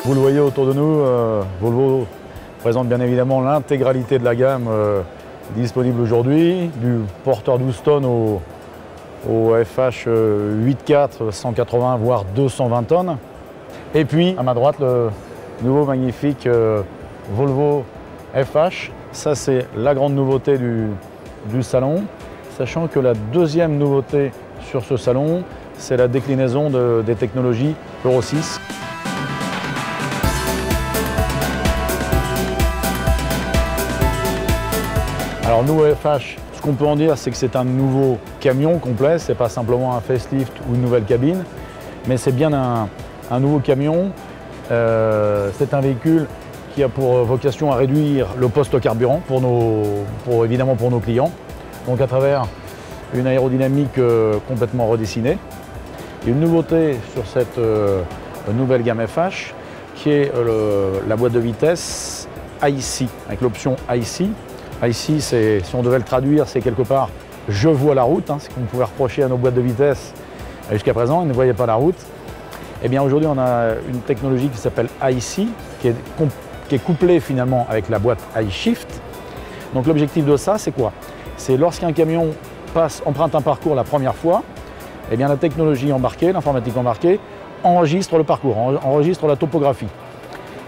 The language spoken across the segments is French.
Vous le voyez autour de nous, Volvo présente bien évidemment l'intégralité de la gamme disponible aujourd'hui, du porteur 12 tonnes au FH 8.4, 180 voire 220 tonnes. Et puis à ma droite, le nouveau magnifique Volvo FH. Ça, c'est la grande nouveauté du salon, sachant que la deuxième nouveauté sur ce salon, c'est la déclinaison des technologies Euro 6. Alors nous, FH, ce qu'on peut en dire, c'est que c'est un nouveau camion complet, c'est pas simplement un facelift ou une nouvelle cabine, mais c'est bien un nouveau camion. C'est un véhicule qui a pour vocation à réduire le poste carburant évidemment pour nos clients, donc à travers une aérodynamique complètement redessinée. Il y a une nouveauté sur cette nouvelle gamme FH qui est la boîte de vitesse IC, avec l'option IC. IC, si on devait le traduire, c'est quelque part « je vois la route », ce qu'on pouvait reprocher à nos boîtes de vitesse jusqu'à présent, ils ne voyaient pas la route. Eh bien aujourd'hui, on a une technologie qui s'appelle IC, qui est couplée finalement avec la boîte iShift. Donc l'objectif de ça, c'est quoi? C'est lorsqu'un camion emprunte un parcours la première fois, eh bien la technologie embarquée, l'informatique embarquée, enregistre le parcours, enregistre la topographie.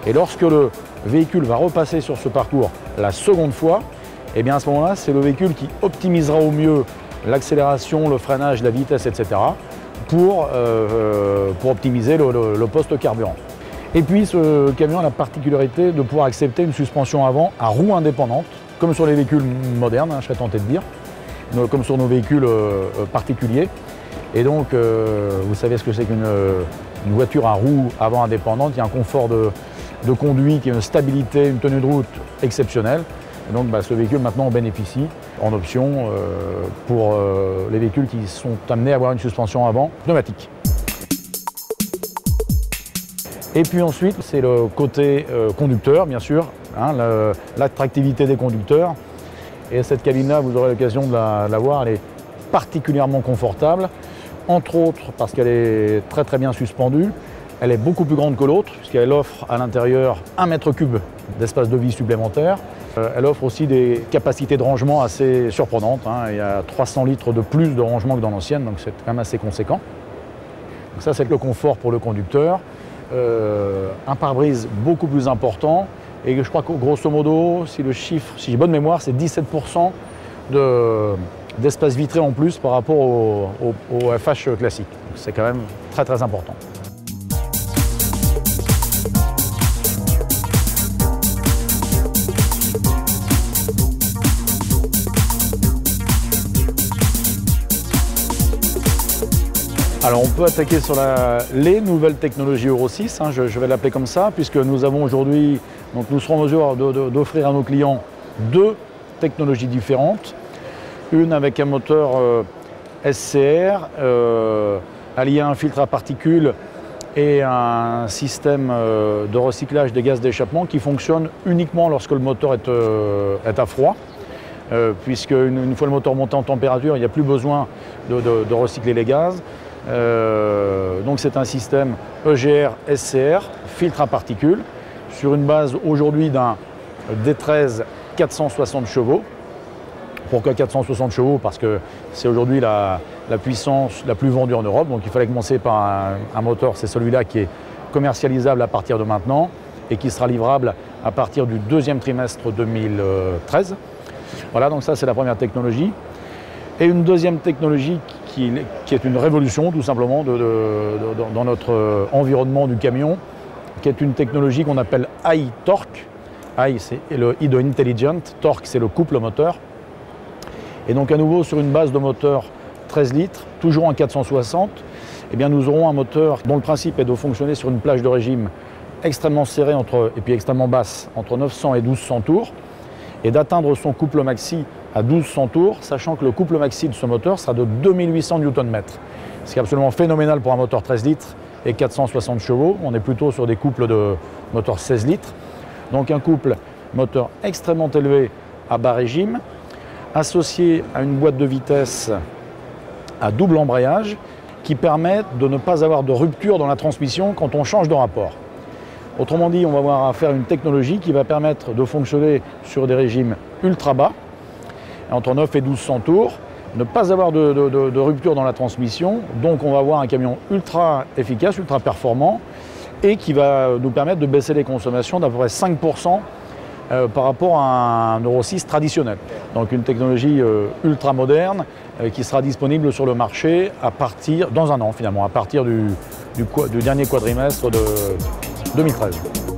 Et lorsque le véhicule va repasser sur ce parcours la seconde fois, et bien à ce moment-là, c'est le véhicule qui optimisera au mieux l'accélération, le freinage, la vitesse, etc. pour optimiser le poste carburant. Et puis ce camion a la particularité de pouvoir accepter une suspension avant à roues indépendantes, comme sur les véhicules modernes, je serais tenté de dire, comme sur nos véhicules particuliers. Et donc, vous savez ce que c'est qu'une voiture à roues avant indépendantes, il y a un confort de conduite, une stabilité, une tenue de route exceptionnelle. Et donc ce véhicule maintenant en bénéficie en option pour les véhicules qui sont amenés à avoir une suspension avant pneumatique. Et puis ensuite, c'est le côté conducteur, bien sûr, l'attractivité des conducteurs. Et cette cabine-là, vous aurez l'occasion de la voir, elle est particulièrement confortable, entre autres parce qu'elle est très très bien suspendue. Elle est beaucoup plus grande que l'autre, puisqu'elle offre à l'intérieur 1 mètre cube d'espace de vie supplémentaire. Elle offre aussi des capacités de rangement assez surprenantes. Il y a 300 litres de plus de rangement que dans l'ancienne, donc c'est quand même assez conséquent. Donc ça, c'est le confort pour le conducteur. Un pare-brise beaucoup plus important. Et je crois que grosso modo, si j'ai bonne mémoire, c'est 17% d'espace vitré en plus par rapport au FH classique. C'est quand même très très important. Alors on peut attaquer sur les nouvelles technologies Euro 6, je vais l'appeler comme ça, puisque nous avons aujourd'hui, nous serons en mesure d'offrir à nos clients 2 technologies différentes. Une avec un moteur SCR, allié à un filtre à particules et un système de recyclage des gaz d'échappement qui fonctionne uniquement lorsque le moteur est à froid. Puisque une fois le moteur monté en température, il n'y a plus besoin de recycler les gaz. Donc c'est un système EGR SCR, filtre à particules, sur une base aujourd'hui d'un D13 460 chevaux. Pourquoi 460 chevaux? Parce que c'est aujourd'hui la puissance la plus vendue en Europe. Donc il fallait commencer par un moteur, c'est celui-là qui est commercialisable à partir de maintenant et qui sera livrable à partir du 2e trimestre 2013. Voilà, donc ça c'est la première technologie. Et une deuxième technologie qui est une révolution tout simplement dans notre environnement du camion, qui est une technologie qu'on appelle iTorque. I, c'est le I de Intelligent, Torque, c'est le couple moteur. Et donc à nouveau sur une base de moteur 13 litres, toujours en 460, eh bien, nous aurons un moteur dont le principe est de fonctionner sur une plage de régime extrêmement serrée et puis extrêmement basse, entre 900 et 1200 tours, et d'atteindre son couple maxi à 1200 tours, sachant que le couple maxi de ce moteur sera de 2800 Nm. Ce qui est absolument phénoménal pour un moteur 13 litres et 460 chevaux. On est plutôt sur des couples de moteurs 16 litres. Donc un couple moteur extrêmement élevé à bas régime, associé à une boîte de vitesse à double embrayage qui permet de ne pas avoir de rupture dans la transmission quand on change de rapport. Autrement dit, on va avoir à faire une technologie qui va permettre de fonctionner sur des régimes ultra bas, entre 9 et 1200 tours, ne pas avoir de rupture dans la transmission. Donc on va avoir un camion ultra efficace, ultra performant et qui va nous permettre de baisser les consommations d'à peu près 5% par rapport à un Euro 6 traditionnel. Donc une technologie ultra moderne qui sera disponible sur le marché dans un an finalement, à partir du dernier quadrimestre de 2013.